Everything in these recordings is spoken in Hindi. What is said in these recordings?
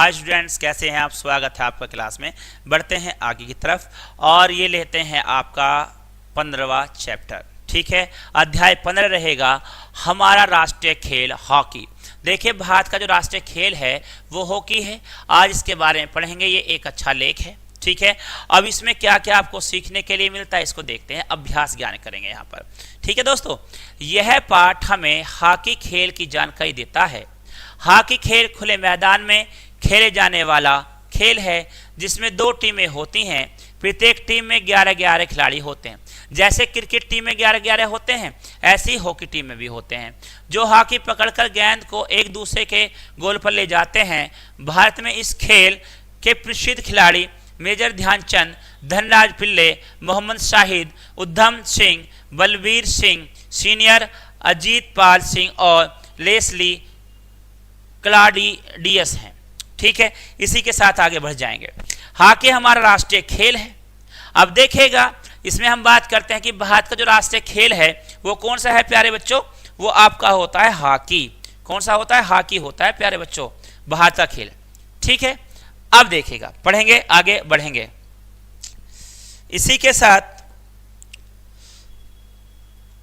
हाय स्टूडेंट्स, कैसे हैं आप? स्वागत है आपका क्लास में। बढ़ते हैं आगे की तरफ और ये लेते हैं आपका 15वां चैप्टर। ठीक है, अध्याय 15 रहेगा हमारा राष्ट्रीय खेल हॉकी। देखिए, भारत का जो राष्ट्रीय खेल है वो हॉकी है। आज इसके बारे में पढ़ेंगे, ये एक अच्छा लेख है। ठीक है, अब इसमें क्या क्या आपको सीखने के लिए मिलता है इसको देखते हैं, अभ्यास ज्ञान करेंगे यहाँ पर। ठीक है दोस्तों, यह पाठ हमें हॉकी खेल की जानकारी देता है। हॉकी खेल खुले मैदान में खेले जाने वाला खेल है जिसमें 2 टीमें होती हैं। प्रत्येक टीम में 11-11 खिलाड़ी होते हैं। जैसे क्रिकेट टीम में 11-11 होते हैं, ऐसी हॉकी टीम में भी होते हैं जो हॉकी पकड़कर गेंद को एक दूसरे के गोल पर ले जाते हैं। भारत में इस खेल के प्रसिद्ध खिलाड़ी मेजर ध्यानचंद, धनराज पिल्ले, मोहम्मद शाहिद, उधम सिंह, बलबीर सिंह सीनियर, अजीत पाल सिंह और लेस्ली क्लाडियस हैं। ठीक है, इसी के साथ आगे बढ़ जाएंगे। हॉकी हमारा राष्ट्रीय खेल है। अब देखिएगा, इसमें हम बात करते हैं कि भारत का जो राष्ट्रीय खेल है वो कौन सा है प्यारे बच्चों? वो आपका होता है हॉकी। कौन सा होता है? हॉकी होता है प्यारे बच्चों, भारत का खेल। ठीक है, अब देखिएगा, पढ़ेंगे, आगे बढ़ेंगे। इसी के साथ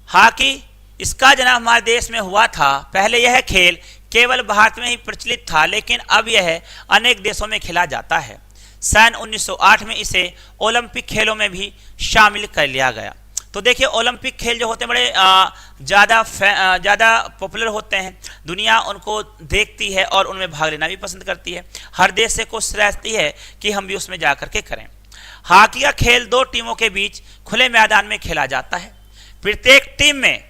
हॉकी, इसका जन्म हमारे देश में हुआ था। पहले यह खेल केवल भारत में ही प्रचलित था, लेकिन अब यह अनेक देशों में खेला जाता है। सन 1908 में इसे ओलंपिक खेलों में भी शामिल कर लिया गया। तो देखिए, ओलंपिक खेल जो होते हैं बड़े ज़्यादा पॉपुलर होते हैं। दुनिया उनको देखती है और उनमें भाग लेना भी पसंद करती है। हर देश से कोशिश रहती है कि हम भी उसमें जा करके करें। हॉकी का खेल 2 टीमों के बीच खुले मैदान में खेला जाता है। प्रत्येक टीम में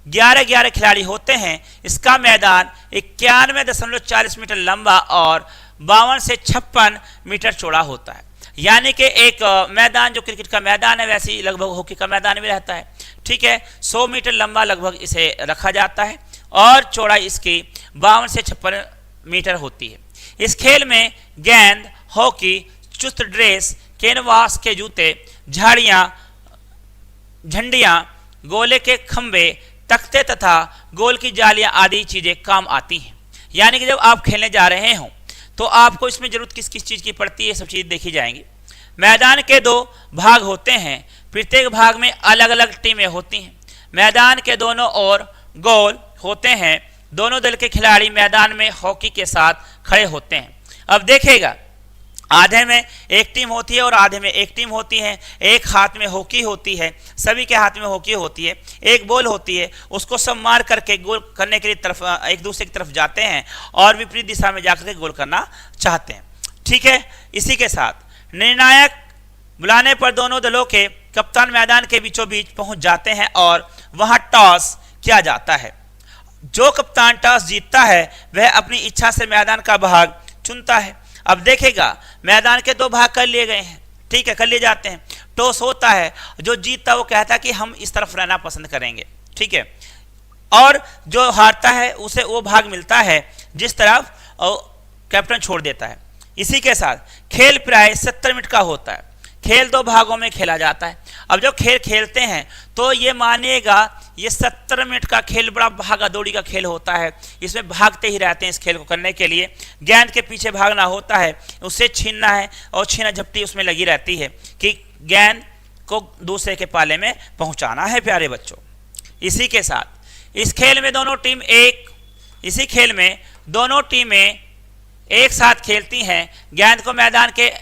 11-11 खिलाड़ी होते हैं। इसका मैदान 91.40 मीटर लंबा और 52 से 56 मीटर चौड़ा होता है। यानी कि एक मैदान जो क्रिकेट का मैदान है, वैसे ही लगभग हॉकी का मैदान भी रहता है। ठीक है, 100 मीटर लंबा लगभग इसे रखा जाता है और चौड़ाई इसकी 52 से 56 मीटर होती है। इस खेल में गेंद, हॉकी, चुस्त ड्रेस, कैनवास के जूते, झाड़ियाँ, झंडियाँ, गोले के खंभे, तख्ते तथा गोल की जालियां आदि चीजें काम आती हैं। यानी कि जब आप खेलने जा रहे हों तो आपको इसमें जरूरत किस किस चीज की पड़ती है, सब चीज देखी जाएंगी। मैदान के 2 भाग होते हैं। प्रत्येक भाग में अलग अलग टीमें होती हैं। मैदान के दोनों ओर गोल होते हैं। दोनों दल के खिलाड़ी मैदान में हॉकी के साथ खड़े होते हैं। अब देखिएगा, आधे में एक टीम होती है और आधे में एक टीम होती है। एक हाथ में हॉकी होती है, सभी के हाथ में हॉकी होती है। एक बॉल होती है, उसको सब मार करके गोल करने के लिए तरफ एक दूसरे की तरफ जाते हैं और विपरीत दिशा में जाकर के गोल करना चाहते हैं। ठीक है, इसी के साथ निर्णायक बुलाने पर दोनों दलों के कप्तान मैदान के बीचों बीच पहुंच जाते हैं और वहां टॉस किया जाता है। जो कप्तान टॉस जीतता है वह अपनी इच्छा से मैदान का भाग चुनता है। अब देखेगा, मैदान के 2 भाग कर लिए गए हैं। ठीक है, कर लिए जाते हैं। टॉस होता है, जो जीतता वो कहता है कि हम इस तरफ रहना पसंद करेंगे। ठीक है, और जो हारता है उसे वो भाग मिलता है जिस तरफ कैप्टन छोड़ देता है। इसी के साथ खेल प्राय 70 मिनट का होता है। खेल 2 भागों में खेला जाता है। अब जब खेल खेलते हैं तो ये मानिएगा, ये 70 मिनट का खेल बड़ा भागा दौड़ी का खेल होता है। इसमें भागते ही रहते हैं। इस खेल को करने के लिए गेंद के पीछे भागना होता है, उससे छीनना है और छीना झपटी उसमें लगी रहती है कि गेंद को दूसरे के पाले में पहुंचाना है प्यारे बच्चों। इसी के साथ इस खेल में दोनों टीमें एक साथ खेलती हैं। गेंद को मैदान के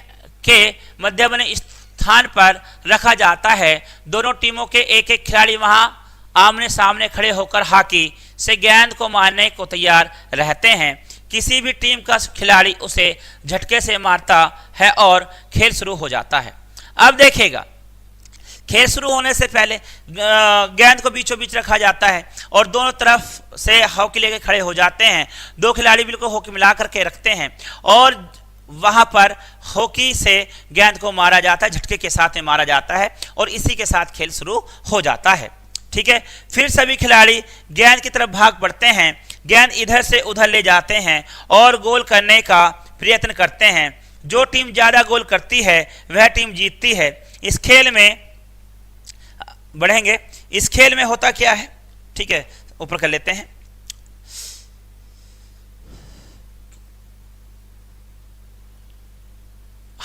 मध्य बने स्थान पर रखा जाता है। दोनों टीमों के एक खिलाड़ी वहां आमने सामने खड़े होकर हॉकी से गेंद को मारने को तैयार रहते हैं। किसी भी टीम का खिलाड़ी उसे झटके से मारता है और खेल शुरू हो जाता है। अब देखिएगा, खेल शुरू होने से पहले गेंद को बीचों बीच रखा जाता है और दोनों तरफ से हॉकी लेके खड़े हो जाते हैं। 2 खिलाड़ी बिल्कुल हॉकी मिला करके रखते हैं और वहां पर हॉकी से गेंद को मारा जाता है, झटके के साथ में मारा जाता है और इसी के साथ खेल शुरू हो जाता है। ठीक है, फिर सभी खिलाड़ी गेंद की तरफ भाग पड़ते हैं। गेंद इधर से उधर ले जाते हैं और गोल करने का प्रयत्न करते हैं। जो टीम ज्यादा गोल करती है वह टीम जीतती है। इस खेल में बढ़ेंगे। इस खेल में होता क्या है? ठीक है, ऊपर कर लेते हैं।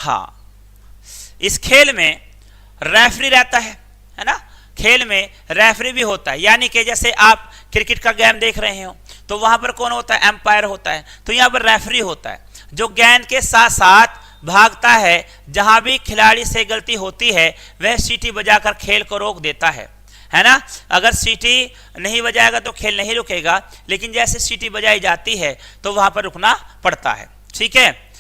हाँ, इस खेल में रेफरी रहता है ना, खेल में रेफरी भी होता है, यानी कि जैसे आप क्रिकेट का गेम देख रहे हो तो वहां पर कौन होता है, एम्पायर होता है, तो यहाँ पर रेफरी होता है जो गेंद के साथ साथ भागता है, जहां भी खिलाड़ी से गलती होती है वह सीटी बजाकर खेल को रोक देता है ना। अगर सीटी नहीं बजाएगा तो खेल नहीं रुकेगा, लेकिन जैसे सीटी बजाई जाती है तो वहां पर रुकना पड़ता है, ठीक है।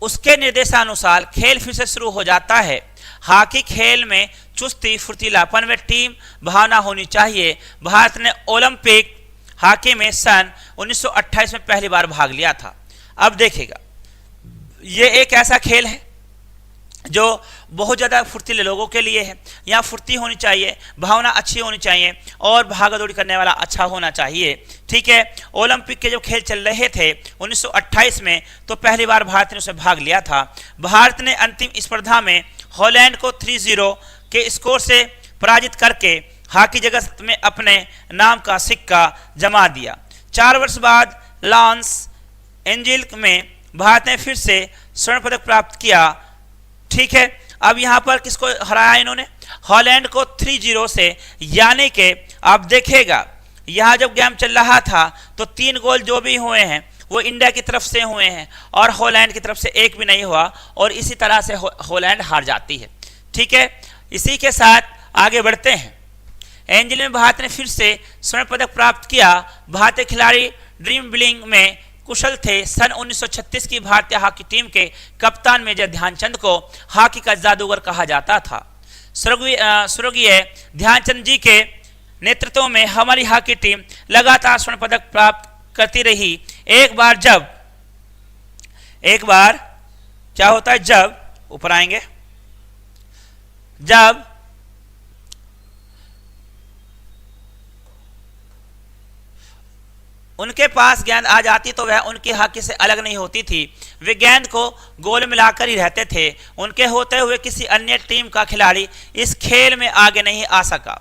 उसके निर्देशानुसार खेल फिर से शुरू हो जाता है। हॉकी खेल में चुस्ती, फुर्तीलापन व टीम भावना होनी चाहिए। भारत ने ओलंपिक हॉकी में सन 1928 में पहली बार भाग लिया था। अब देखिएगा, ये एक ऐसा खेल है जो बहुत ज़्यादा फुर्तीले लोगों के लिए है। यहाँ फुर्ती होनी चाहिए, भावना अच्छी होनी चाहिए और भागा दौड़ी करने वाला अच्छा होना चाहिए, ठीक है। ओलंपिक के जो खेल चल रहे थे 1928 में, तो पहली बार भारत ने उसमें भाग लिया था। भारत ने अंतिम स्पर्धा में हॉलैंड को 3-0 के स्कोर से पराजित करके हॉकी जगत में अपने नाम का सिक्का जमा दिया। 4 वर्ष बाद लॉस एंजिल्स में भारत ने फिर से स्वर्ण पदक प्राप्त किया, ठीक है। अब यहां पर किसको हराया इन्होंने, हॉलैंड को 3-0 से, यानी कि आप देखिएगा यहां जब गेम चल रहा था तो 3 गोल जो भी हुए हैं वो इंडिया की तरफ से हुए हैं और हॉलैंड की तरफ से एक भी नहीं हुआ, और इसी तरह से हॉलैंड हार जाती है, ठीक है। इसी के साथ आगे बढ़ते हैं। एंजिल में भारत ने फिर से स्वर्ण पदक प्राप्त किया। भारतीय खिलाड़ी ड्रीम बिलिंग में कुशल थे। सन 1936 की भारतीय हॉकी टीम के कप्तान मेजर ध्यानचंद को हॉकी का जादूगर कहा जाता था। स्वर्गीय ध्यानचंद जी के नेतृत्व में हमारी हॉकी टीम लगातार स्वर्ण पदक प्राप्त करती रही। एक बार क्या होता है, जब ऊपर आएंगे, जब उनके पास गेंद आ जाती तो वह उनकी हॉकी से अलग नहीं होती थी। वे गेंद को गोल मिलाकर ही रहते थे। उनके होते हुए किसी अन्य टीम का खिलाड़ी इस खेल में आगे नहीं आ सका।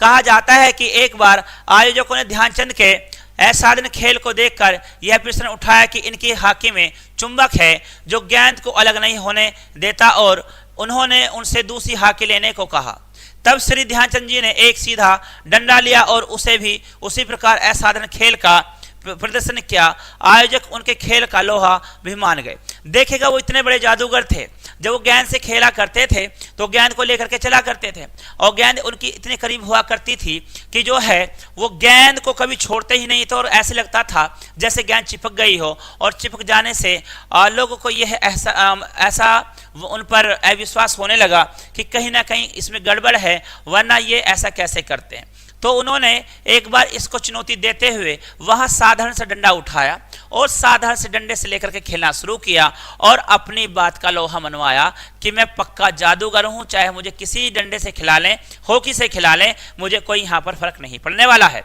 कहा जाता है कि एक बार आयोजकों ने ध्यानचंद के असाधारण खेल को देखकर यह प्रश्न उठाया कि इनकी हॉकी में चुंबक है जो गेंद को अलग नहीं होने देता, और उन्होंने उनसे दूसरी हॉकी लेने को कहा। तब श्री ध्यानचंद जी ने एक सीधा डंडा लिया और उसे भी उसी प्रकार असाधारण खेल का प्रदर्शन किया। आयोजक उनके खेल का लोहा भी मान गए। देखेगा वो इतने बड़े जादूगर थे, जब वो गेंद से खेला करते थे तो गेंद को लेकर के चला करते थे, और गेंद उनकी इतने करीब हुआ करती थी कि जो है वो गेंद को कभी छोड़ते ही नहीं थे, और ऐसे लगता था जैसे गेंद चिपक गई हो, और चिपक जाने से लोगों को यह ऐसा उन पर अविश्वास होने लगा कि कहीं ना कहीं इसमें गड़बड़ है, वरना ये ऐसा कैसे करते हैं। तो उन्होंने एक बार इसको चुनौती देते हुए वहां साधारण से डंडा उठाया और साधारण से डंडे से लेकर के खेलना शुरू किया, और अपनी बात का लोहा मनवाया कि मैं पक्का जादूगर हूं, चाहे मुझे किसी डंडे से खिला लें, हॉकी से खिला लें, मुझे कोई यहां पर फर्क नहीं पड़ने वाला है।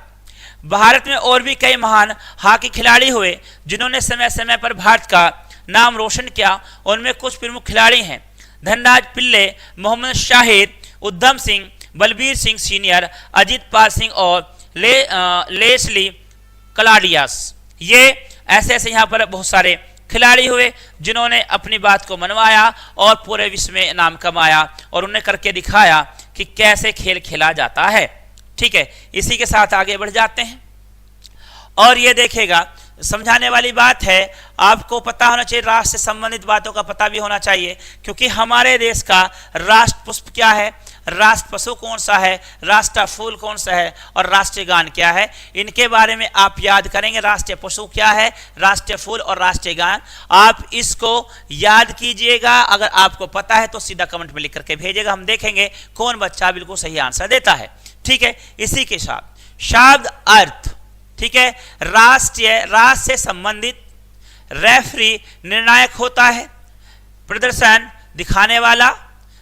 भारत में और भी कई महान हॉकी खिलाड़ी हुए जिन्होंने समय समय पर भारत का नाम रोशन किया। उनमें कुछ प्रमुख खिलाड़ी हैं: धनराज पिल्ले, मोहम्मद शाहिद, उद्धम सिंह, बलबीर सिंह सीनियर, अजीत पाल सिंह और लेस्ली क्लाडियस। ये ऐसे यहाँ पर बहुत सारे खिलाड़ी हुए जिन्होंने अपनी बात को मनवाया और पूरे विश्व में नाम कमाया, और उन्हें करके दिखाया कि कैसे खेल खेला जाता है, ठीक है। इसी के साथ आगे बढ़ जाते हैं, और ये देखिएगा समझाने वाली बात है, आपको पता होना चाहिए, राष्ट्र से संबंधित बातों का पता भी होना चाहिए, क्योंकि हमारे देश का राष्ट्र पुष्प क्या है, राष्ट्र पशु कौन सा है, राष्ट्र फूल कौन सा है, और राष्ट्रीय गान क्या है, इनके बारे में आप याद करेंगे। राष्ट्रीय पशु क्या है, राष्ट्रीय फूल और राष्ट्रीय गान, आप इसको याद कीजिएगा। अगर आपको पता है तो सीधा कमेंट में लिख करके भेजिएगा, हम देखेंगे कौन बच्चा बिल्कुल सही आंसर देता है, ठीक है। इसी के साथ शब्द अर्थ, ठीक है। राष्ट्र से संबंधित रेफरी निर्णायक होता है, प्रदर्शन दिखाने वाला,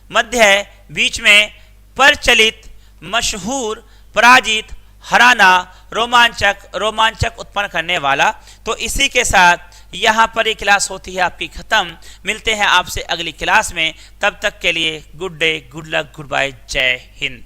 मध्य बीच में प्रचलित, मशहूर, पराजित, हराना, रोमांचक उत्पन्न करने वाला। तो इसी के साथ यहां पर ये क्लास होती है आपकी खत्म। मिलते हैं आपसे अगली क्लास में, तब तक के लिए good day, good luck, good bye, जय हिंद।